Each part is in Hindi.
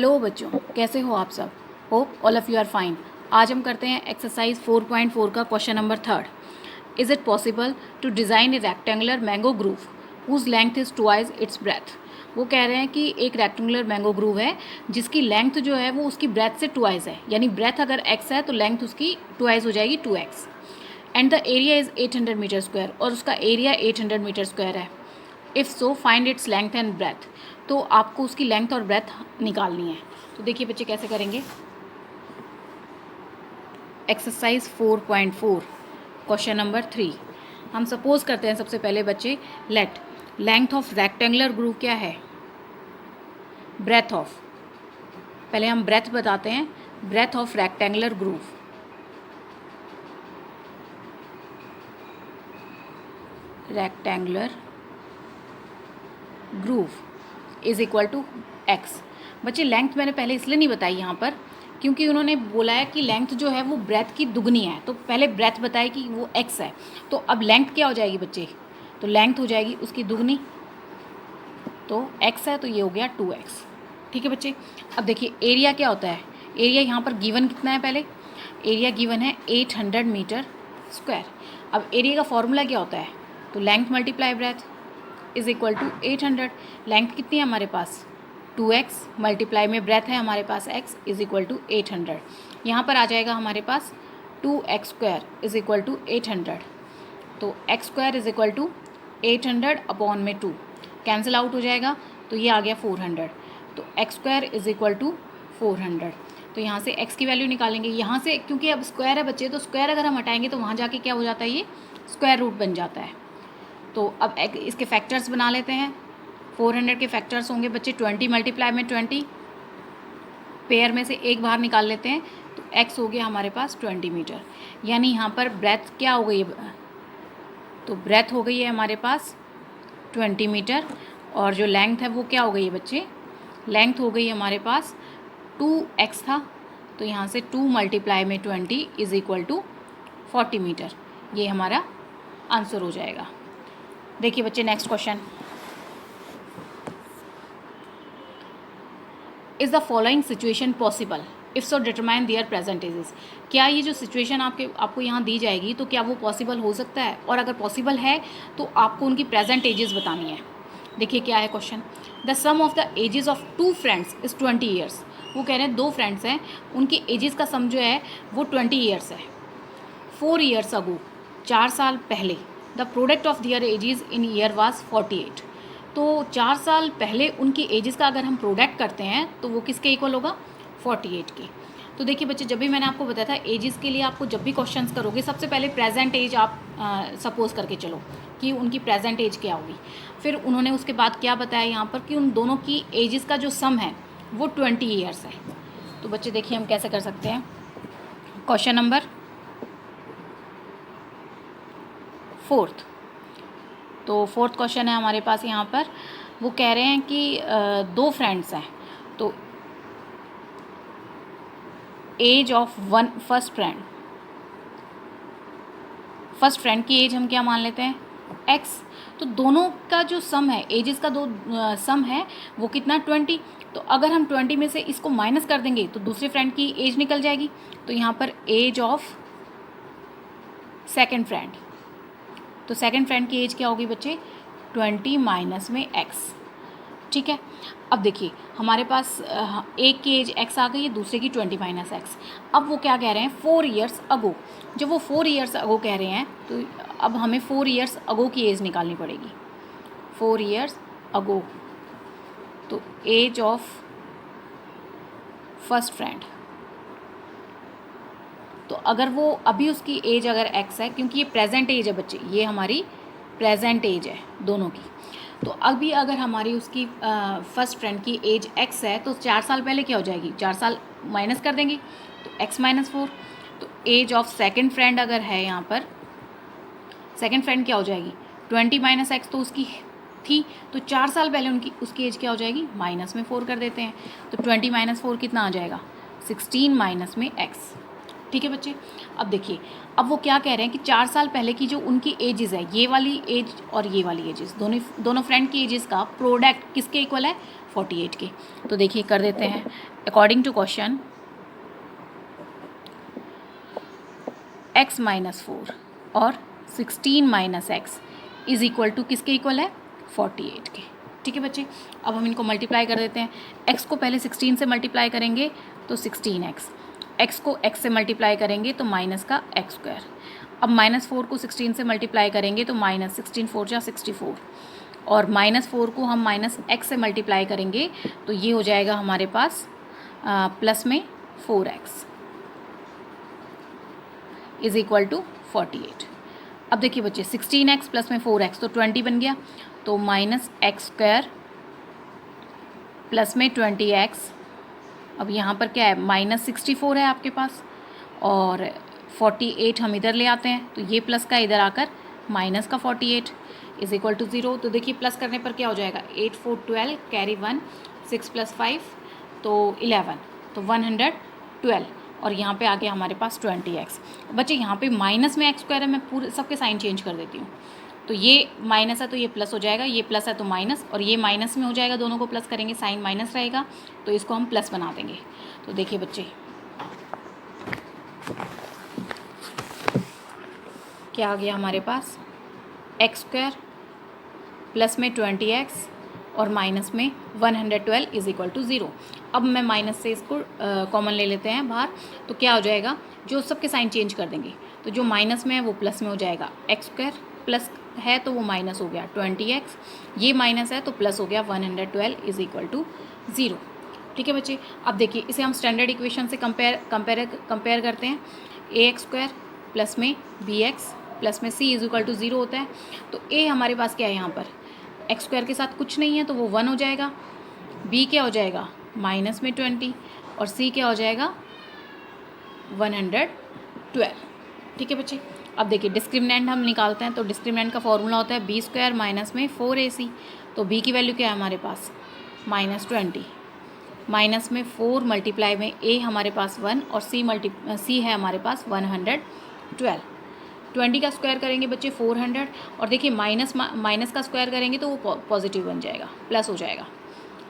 हेलो बच्चों, कैसे हो आप सब। Hope all of you are fine. आज हम करते हैं एक्सरसाइज 4.4 का question number 3। Is it possible to design a rectangular mango grove whose length is twice its breadth. वो कह रहे हैं कि एक रेक्टेंगुलर मैंगो ग्रूव है जिसकी लेंथ जो है वो उसकी ब्रेथ से ट्वाइस है, यानी ब्रेथ अगर x है तो लेंथ उसकी ट्वाइस हो जाएगी 2x। And the area is 800 metre square, और उसका एरिया 800 मीटर स्क्वायर है। If so find its length and breadth. तो आपको उसकी लेंथ और ब्रेथ निकालनी है। तो देखिए बच्चे कैसे करेंगे। Exercise 4.4 question number 3। हम सपोज करते हैं सबसे पहले बच्चे, let length of rectangular grove क्या है, ब्रेथ ऑफ। पहले हम ब्रेथ बताते हैं, breadth of rectangular grove. Rectangular grove is equal to X. बच्चे लेंथ मैंने पहले इसलिए नहीं बताई यहाँ पर क्योंकि उन्होंने बोला है कि लेंथ जो है वो ब्रेथ की दुगनी है, तो पहले ब्रेथ बताए कि वो एक्स है। तो अब लेंथ क्या हो जाएगी बच्चे, तो लेंथ हो जाएगी उसकी दुगनी। तो एक्स है तो ये हो गया 2x। ठीक है बच्चे। अब देखिए एरिया क्या होता है। एरिया यहाँ पर गिवन कितना है, पहले एरिया गिवन है 800 मीटर स्क्वायर। अब एरिया का फॉर्मूला क्या होता है, तो length multiply breadth is equal to 800। Length कितनी है हमारे पास 2x, मल्टीप्लाई में ब्रेथ है हमारे पास x इज इक्वल टू 800। यहाँ पर आ जाएगा हमारे पास 2x square is equal to 800। तो x square is equal to 800 upon में 2 कैंसिल आउट हो जाएगा, तो ये आ गया 400। तो x square is equal to 400। तो यहाँ से x की वैल्यू निकालेंगे। यहाँ से क्योंकि अब स्क्वायर है बच्चे, तो स्क्वायर अगर हम हटाएंगे तो वहाँ जाके क्या हो जाता है, ये स्क्वायर रूट बन जाता है। तो अब इसके फैक्टर्स बना लेते हैं। 400 के फैक्टर्स होंगे बच्चे 20 मल्टीप्लाई में 20, पेयर में से एक बाहर निकाल लेते हैं, तो x हो गया हमारे पास 20 मीटर। यानी यहाँ पर ब्रेथ क्या हो गई है, तो ब्रेथ हो गई है हमारे पास 20 मीटर, और जो लेंथ है वो क्या हो गई है बच्चे, लेंथ हो गई हमारे पास 2x था, तो यहाँ से 2 मल्टीप्लाई में 20 इज इक्वल टू 40 मीटर। ये हमारा आंसर हो जाएगा। देखिए बच्चे next question. Is the following situation possible, if so determine there present ages. क्या ये जो सिचुएशन आपको यहाँ दी जाएगी तो क्या वो पॉसिबल हो सकता है, और अगर पॉसिबल है तो आपको उनकी प्रेजेंट एजेस बतानी है। देखिए क्या है question. The sum of the ages of 2 friends is 20 years. वो कह रहे हैं 2 फ्रेंड्स हैं, उनकी एजेस का सम जो है वो 20 ईयर्स है। 4 ईयर्स अगो, 4 साल पहले, the product of their ages in year was 48। तो 4 साल पहले उनकी एजेस का अगर हम प्रोडक्ट करते हैं तो वो किसके इक्वल होगा, 48 के। तो देखिए बच्चे, जब भी मैंने आपको बताया था एजेस के लिए आपको जब भी क्वेश्चंस करोगे सबसे पहले प्रेजेंट एज आप सपोज करके चलो कि उनकी प्रेजेंट एज क्या होगी। फिर उन्होंने उसके बाद क्या बताया यहाँ पर कि उन दोनों की एजेस का जो सम है वो 20 ईयर्स है। तो बच्चे देखिए हम कैसे कर सकते हैं। क्वेश्चन नंबर 4, तो 4th क्वेश्चन है हमारे पास यहाँ पर। वो कह रहे हैं कि 2 फ्रेंड्स हैं, तो एज ऑफ फर्स्ट फ्रेंड की एज हम क्या मान लेते हैं, x। तो दोनों का जो सम है, एजेस का सम है वो कितना 20। तो अगर हम 20 में से इसको माइनस कर देंगे तो दूसरे फ्रेंड की एज निकल जाएगी। तो यहाँ पर एज ऑफ सेकेंड फ्रेंड, तो सेकेंड फ्रेंड की एज क्या होगी बच्चे, 20 माइनस में x। ठीक है। अब देखिए हमारे पास एक की एज x आ गई है, दूसरे की 20 माइनस x। अब वो क्या कह रहे हैं, 4 ईयर्स अगो। जब वो 4 ईयर्स अगो कह रहे हैं तो अब हमें 4 ईयर्स अगो की एज निकालनी पड़ेगी। 4 ईयर्स अगो, तो एज ऑफ फर्स्ट फ्रेंड, तो अगर वो अभी उसकी एज अगर x है, क्योंकि ये प्रेजेंट एज है बच्चे, ये हमारी प्रेजेंट एज है दोनों की। तो अभी अगर हमारी उसकी फर्स्ट फ्रेंड की एज x है तो 4 साल पहले क्या हो जाएगी, 4 साल माइनस कर देंगे तो x माइनस 4। तो एज ऑफ सेकेंड फ्रेंड अगर है यहाँ पर, सेकेंड फ्रेंड क्या हो जाएगी, 20 माइनस x तो उसकी थी, तो 4 साल पहले उसकी एज क्या हो जाएगी, माइनस में 4 कर देते हैं। तो 20 माइनस 4 कितना आ जाएगा, 16 माइनस में x। ठीक है बच्चे। अब देखिए, अब वो क्या कह रहे हैं कि 4 साल पहले की जो उनकी एजेस है, ये वाली एज और ये वाली एजेस, दोनों फ्रेंड की एजेस का प्रोडक्ट किसके इक्वल है, 48 के। तो देखिए कर देते हैं। According to question x minus 4 और 16 minus X is equal to किसके इक्वल है? 48 के। ठीक है बच्चे, अब हम इनको मल्टीप्लाई कर देते हैं। x को पहले 16 से मल्टीप्लाई करेंगे तो 16x, x को x से मल्टीप्लाई करेंगे तो माइनस का एक्स स्क्वायर। अब माइनस 4 को 16 से मल्टीप्लाई करेंगे तो माइनस 16 4 जा 64, और माइनस 4 को हम माइनस x से मल्टीप्लाई करेंगे तो ये हो जाएगा हमारे पास प्लस में 4x इज़ इक्वल टू 48। अब देखिए बच्चे 16x प्लस में 4x तो 20 बन गया, तो माइनस एक्स स्क्वायर प्लस में 20x। अब यहाँ पर क्या है? माइनस 64 है आपके पास, और 48 हम इधर ले आते हैं तो ये प्लस का इधर आकर माइनस का 48 इज़ इक्वल टू 0। तो देखिए प्लस करने पर क्या हो जाएगा? 8 4 12 कैरी 1 6 प्लस 5 तो 11, तो 112, और यहाँ पे आ गया हमारे पास 20x। बच्चे यहाँ पे माइनस में एक्स स्क्वायर है, मैं पूरे सबके साइन चेंज कर देती हूँ। तो ये माइनस है तो ये प्लस हो जाएगा, ये प्लस है तो माइनस, और ये माइनस में हो जाएगा, दोनों को प्लस करेंगे साइन माइनस रहेगा, तो इसको हम प्लस बना देंगे। तो देखिए बच्चे क्या आ गया हमारे पास? एक्स स्क्वायर प्लस में 20x और माइनस में 112 इज़ इक्वल टू 0। अब मैं माइनस से इसको कॉमन ले लेते हैं बाहर, तो क्या हो जाएगा? जो सबके साइन चेंज कर देंगे, तो जो माइनस में है वो प्लस में हो जाएगा। एक्स स्क्वायर प्लस है तो वो माइनस हो गया 20x, ये माइनस है तो प्लस हो गया 112 इज़ इक्वल टू 0। ठीक है बच्चे, अब देखिए इसे हम स्टैंडर्ड इक्वेशन से कंपेयर करते हैं। ए एक्स स्क्वायर प्लस में बी एक्स प्लस में सी इज़ इक्वल टू 0 होता है। तो ए हमारे पास क्या है यहाँ पर? एक्स स्क्वायर के साथ कुछ नहीं है तो वो 1 हो जाएगा, बी क्या हो जाएगा? माइनस में 20, और सी क्या हो जाएगा? 112। ठीक है बच्चे, अब देखिए डिस्क्रिमिनेंट हम निकालते हैं, तो डिस्क्रिमिनेंट का फॉर्मूला होता है बी स्क्वायर माइनस में 4ac। तो बी की वैल्यू क्या है हमारे पास? माइनस 20, माइनस में 4 मल्टीप्लाई में ए हमारे पास 1, और सी है हमारे पास 112। 20 का स्क्वायर करेंगे बच्चे 400, और देखिए माइनस का स्क्वायर करेंगे तो वो पॉजिटिव बन जाएगा, प्लस हो जाएगा।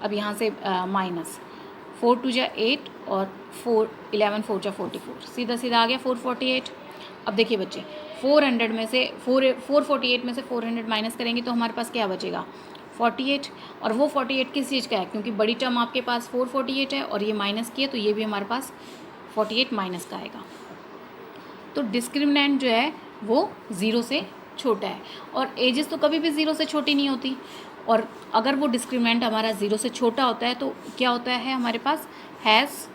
अब यहाँ से माइनस 4 2 जा 8 और 11 4 जा 44, सीधा सीधा आ गया 448। अब देखिए बच्चे 400 में से 448 में से 400 माइनस करेंगे तो हमारे पास क्या बचेगा? 48, और वो 48 किस चीज़ का है? क्योंकि बड़ी टर्म आपके पास 448 है और ये माइनस की है, तो ये भी हमारे पास 48 माइनस का आएगा। तो डिस्क्रिमिनेंट जो है वो 0 से छोटा है, और एजेस तो कभी भी 0 से छोटी नहीं होती, और अगर वो डिस्क्रिमिनेंट हमारा 0 से छोटा होता है तो क्या होता है हमारे पास? Has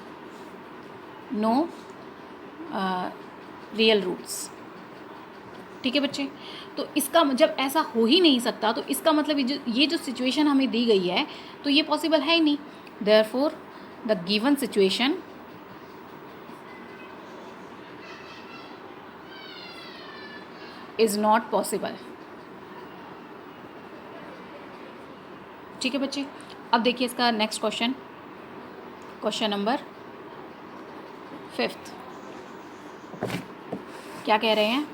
no real roots. ठीक है बच्चे, तो इसका जब ऐसा हो ही नहीं सकता तो इसका मतलब ये जो सिचुएशन हमें दी गई है तो ये पॉसिबल है ही नहीं। Therefore the given situation is not possible. ठीक है बच्चे, अब देखिए इसका नेक्स्ट क्वेश्चन नंबर 5 क्या कह रहे हैं?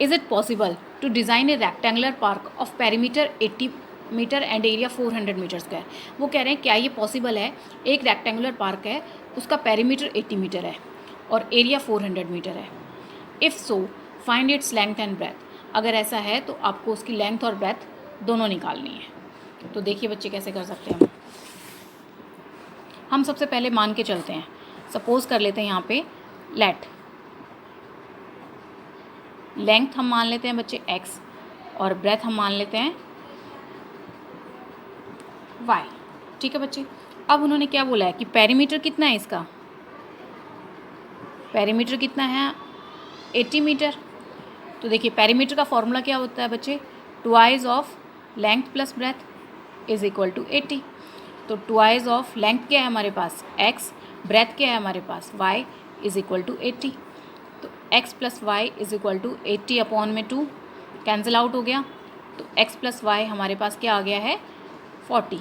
Is it possible to design a rectangular park of perimeter 80 metre and area 400 metre square. वो कह रहे हैं क्या ये पॉसिबल है? एक रेक्टेंगुलर पार्क है, उसका पेरीमीटर 80 मीटर है और एरिया 400 मीटर है। If so find its length and breadth. अगर ऐसा है तो आपको उसकी लेंथ और ब्रेथ दोनों निकालनी है। तो देखिए बच्चे कैसे कर सकते हैं। हम सबसे पहले मान के चलते हैं, सपोज कर लेते हैं यहाँ पे लेट लेंथ हम मान लेते हैं बच्चे x, और ब्रेथ हम मान लेते हैं y। ठीक है बच्चे, अब उन्होंने क्या बोला है कि पेरीमीटर कितना है इसका? पेरीमीटर कितना है? 80 मीटर। तो देखिए पेरीमीटर का फॉर्मूला क्या होता है बच्चे? Twice of length plus breadth is equal to 80। तो ट्वाइस ऑफ लेंथ क्या है हमारे पास? x, ब्रेथ क्या है हमारे पास? y is equal to 80। तो x plus Y is equal to 80 upon में 2 कैंसिल आउट हो गया, तो x प्लस वाई हमारे पास क्या आ गया है? 40।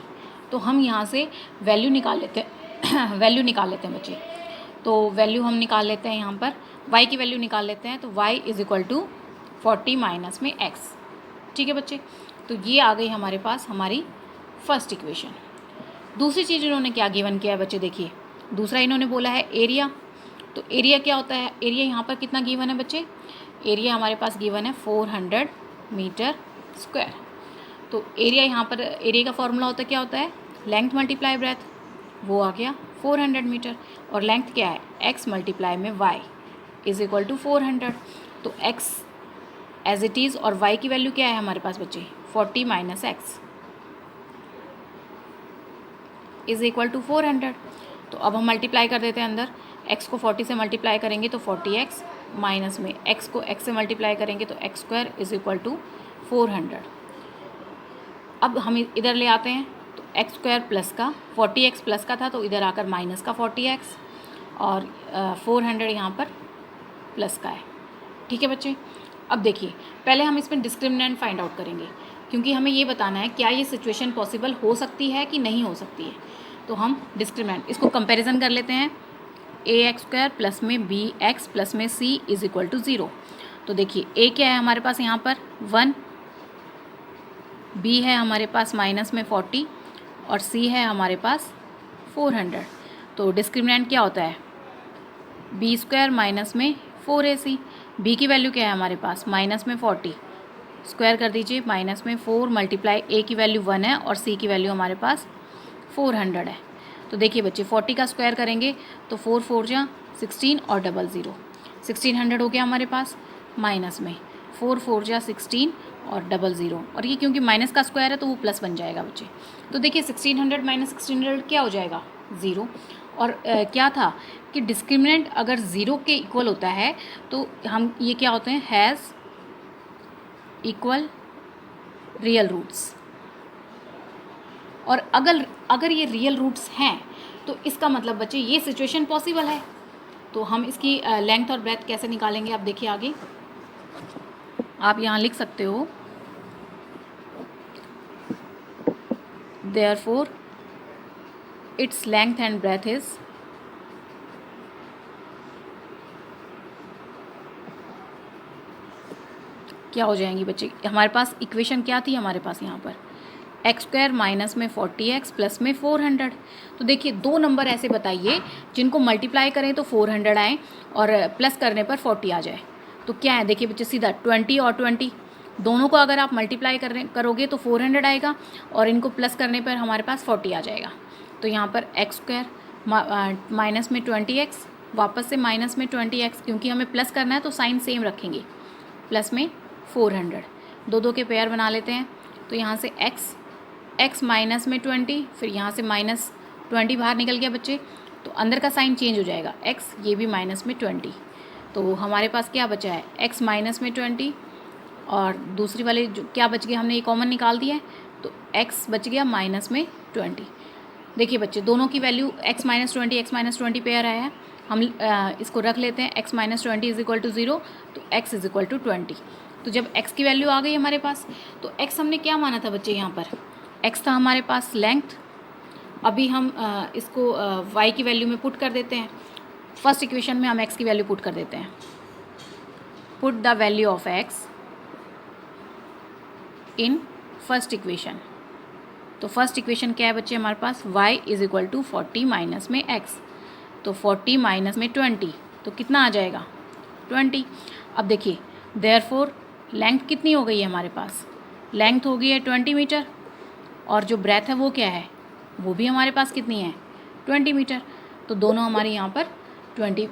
तो हम यहाँ से वैल्यू निकाल लेते हैं वैल्यू निकाल लेते हैं बच्चे। तो वैल्यू हम निकाल लेते हैं यहाँ पर, y की वैल्यू निकाल लेते हैं। तो y is equal to 40 minus में x। ठीक है बच्चे, तो ये आ गई हमारे पास हमारी फर्स्ट इक्वेशन। दूसरी चीज़ इन्होंने क्या गिवन किया है बच्चे, देखिए दूसरा इन्होंने बोला है एरिया। तो एरिया क्या होता है, एरिया यहाँ पर कितना गिवन है बच्चे, एरिया हमारे पास गिवन है 400 मीटर स्क्वायर। तो एरिया यहाँ पर, एरिया का फॉर्मूला होता है, क्या होता है, लेंथ मल्टीप्लाई ब्रेथ, वो आ गया 400 मीटर। और लेंथ क्या है, x मल्टीप्लाई में y इज इक्वल टू 400। तो x एज इट इज़ और y की वैल्यू क्या है हमारे पास बच्चे, 40 minus X is equal to 400। तो अब हम मल्टीप्लाई कर देते हैं अंदर, x को 40 से मल्टीप्लाई करेंगे तो 40x माइनस में x को x से मल्टीप्लाई करेंगे तो x square is equal to 400। अब हम इधर ले आते हैं तो एक्स स्क्वायर प्लस का 40x प्लस का था तो इधर आकर माइनस का 40x और 400 यहाँ पर प्लस का है। ठीक है बच्चे, अब देखिए पहले हम इसमें डिस्क्रिमिनेंट फाइंड आउट करेंगे, क्योंकि हमें ये बताना है क्या ये सिचुएशन पॉसिबल हो सकती है कि नहीं हो सकती है। तो हम डिस्क्रिमिनेंट, इसको कंपैरिजन कर लेते हैं, ax स्क्वायर प्लस में bx प्लस में c इज इक्वल टू 0। तो देखिए a क्या है हमारे पास यहाँ पर 1, b है हमारे पास माइनस में 40 और c है हमारे पास 400। तो डिस्क्रिमिनेंट क्या होता है, b स्क्वायर माइनस में 4ac, b की वैल्यू क्या है हमारे पास माइनस में 40, स्क्वायर कर दीजिए माइनस में 4 मल्टीप्लाई a की वैल्यू 1 है और c की वैल्यू हमारे पास 400 है। तो देखिए बच्चे 40 का स्क्वायर करेंगे तो 4 4 जा 16 और 00, 1600 हो गया हमारे पास, माइनस में 4 4 जा 16 और 00, और ये क्योंकि माइनस का स्क्वायर है तो वो प्लस बन जाएगा बच्चे। तो देखिए 1600 माइनस 1600 क्या हो जाएगा, 0। और क्या था कि डिस्क्रिमिनेंट अगर 0 के इक्वल होता है तो हम ये क्या होते हैं, हैज़ इक्वल रियल रूट्स। और अगर ये रियल रूट्स हैं तो इसका मतलब बच्चे ये सिचुएशन पॉसिबल है। तो हम इसकी लेंथ और ब्रेथ कैसे निकालेंगे, आप देखिए आगे आप यहाँ लिख सकते हो, therefore its length and breadth is क्या हो जाएंगी बच्चे, हमारे पास इक्वेशन क्या थी हमारे पास यहाँ पर, एक्स स्क्वायर माइनस में 40x प्लस में 400। तो देखिए दो नंबर ऐसे बताइए जिनको मल्टीप्लाई करें तो 400 आए और प्लस करने पर 40 आ जाए। तो क्या है, देखिए बच्चे सीधा 20 और 20 दोनों को अगर आप मल्टीप्लाई करोगे तो 400 आएगा और इनको प्लस करने पर हमारे पास 40 आ जाएगा। तो यहाँ पर एक्स स्क्वायर माइनस में 20x, वापस से माइनस में 20x, क्योंकि हमें प्लस करना है तो साइन सेम रखेंगे, प्लस में 400, दो के पेयर बना लेते हैं। तो यहाँ से x माइनस में 20, फिर यहाँ से माइनस 20 बाहर निकल गया बच्चे, तो अंदर का साइन चेंज हो जाएगा, x ये भी माइनस में 20। तो हमारे पास क्या बचा है, x माइनस में 20 और दूसरी वाले जो क्या बच गया, हमने ये कॉमन निकाल दिया है तो x बच गया माइनस में 20। देखिए बच्चे दोनों की वैल्यू x माइनस 20 पेयर आया है, हम इसको रख लेते हैं, x minus 20 is equal to 0, तो x इज इक्वल टू 20। तो जब x की वैल्यू आ गई हमारे पास तो x हमने क्या माना था बच्चे, यहाँ पर x था हमारे पास लेंथ। अभी हम इसको y की वैल्यू में पुट कर देते हैं, फर्स्ट इक्वेशन में हम x की वैल्यू पुट कर देते हैं, put the value of x in first equation. तो फर्स्ट इक्वेशन क्या है बच्चे हमारे पास, y is equal to 40 minus में x, तो 40 माइनस में 20 तो कितना आ जाएगा 20। अब देखिए देयरफॉर लेंथ कितनी हो गई है हमारे पास, लेंथ हो गई है 20 मीटर और जो ब्रेथ है वो क्या है, वो भी हमारे पास कितनी है 20 मीटर। तो दोनों हमारे यहाँ पर 20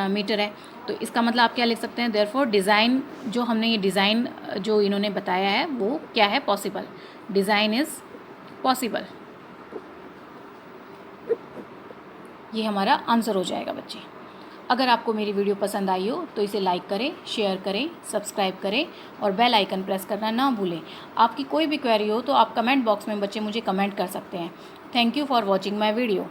मीटर है। तो इसका मतलब आप क्या लिख सकते हैं, देयरफॉर डिज़ाइन, जो हमने ये डिज़ाइन जो इन्होंने बताया है वो क्या है, पॉसिबल, डिज़ाइन इज़ पॉसिबल। ये हमारा आंसर हो जाएगा बच्चे। अगर आपको मेरी वीडियो पसंद आई हो तो इसे लाइक करें, शेयर करें, सब्सक्राइब करें और बेल आइकन प्रेस करना ना भूलें। आपकी कोई भी क्वेरी हो तो आप कमेंट बॉक्स में बच्चे मुझे कमेंट कर सकते हैं। Thank you for watching my video.